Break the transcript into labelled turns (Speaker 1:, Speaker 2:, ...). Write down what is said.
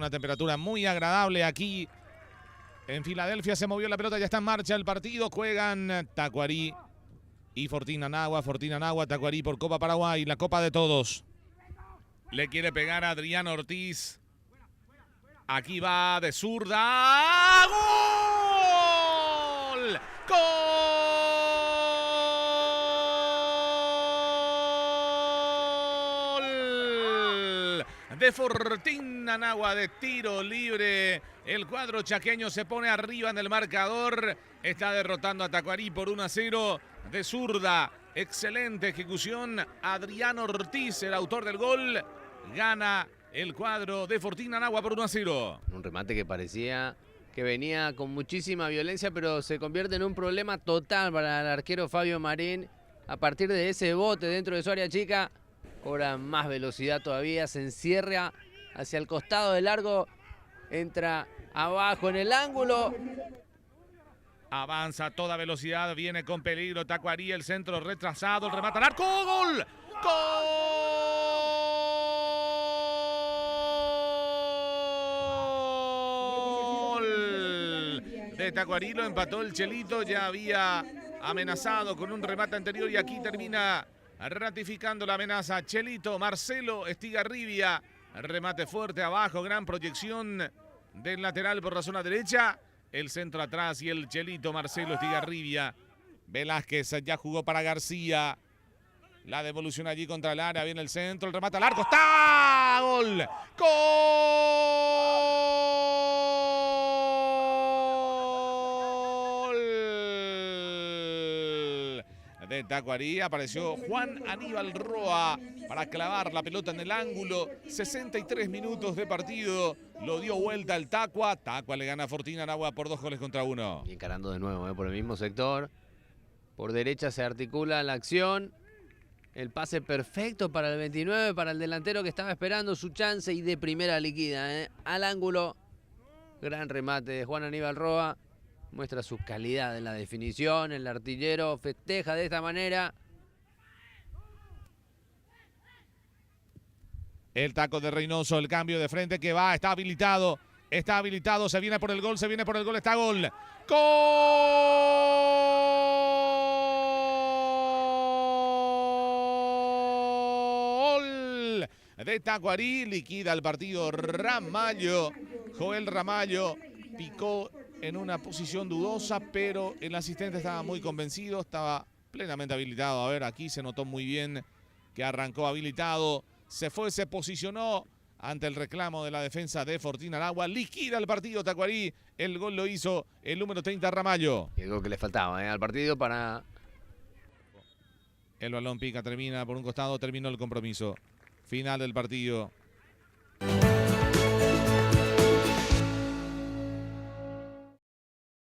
Speaker 1: una temperatura muy agradable aquí en Filadelfia. Se movió la pelota, ya está en marcha el partido. Juegan Tacuarí y Fortín Anagua. Fortín Anagua, Tacuarí por Copa Paraguay, la Copa de Todos. Le quiere pegar a Adrián Ortiz. Aquí va de zurda. ¡Gol! ¡Gol! De Fortín Anagua de tiro libre. El cuadro chaqueño se pone arriba en el marcador. Está derrotando a Tacuarí por 1-0 de zurda. Excelente ejecución. Adrián Ortiz, el autor del gol, gana el cuadro de Fortín Anagua por 1-0.
Speaker 2: Un remate que parecía que venía con muchísima violencia, pero se convierte en un problema total para el arquero Fabio Marín. A partir de ese bote dentro de su área chica, cobra más velocidad todavía, se encierra hacia el costado de largo, entra abajo en el ángulo.
Speaker 1: Avanza a toda velocidad, viene con peligro Tacuarí, el centro retrasado, el remate al arco, ¡gol! ¡Gol! De Tacuarí lo empató el Chelito, ya había amenazado con un remate anterior y aquí termina ratificando la amenaza. Chelito, Marcelo Estigarribia, remate fuerte abajo, gran proyección del lateral por la zona derecha. El centro atrás y el Chelito Marcelo Estigarribia. Velázquez ya jugó para García. La devolución allí contra el área. Viene el centro, el remate al arco. ¡Está! ¡Gol! ¡Gol! De Tacuarí apareció Juan Aníbal Roa para clavar la pelota en el ángulo. 63 minutos de partido. Lo dio vuelta el Tacua. Tacua le gana a Fortín Anagua por 2-1.
Speaker 2: Y encarando de nuevo por el mismo sector. Por derecha se articula la acción. El pase perfecto para el 29, para el delantero que estaba esperando su chance y de primera liquida. Al ángulo. Gran remate de Juan Aníbal Roa. Muestra su calidad en la definición. El artillero festeja de esta manera.
Speaker 1: El taco de Reynoso, el cambio de frente que va, está habilitado, se viene por el gol, está gol. ¡Gol! De Tacuarí, liquida el partido Ramallo. Joel Ramallo picó en una posición dudosa, pero el asistente estaba muy convencido, estaba plenamente habilitado. A ver, aquí se notó muy bien que arrancó habilitado. Se fue, se posicionó ante el reclamo de la defensa de Fortín Anagua. Liquida el partido Tacuarí. El gol lo hizo el número 30 Ramallo.
Speaker 2: Y el gol que le faltaba al partido para...
Speaker 1: El balón pica, termina por un costado, terminó el compromiso. Final del partido.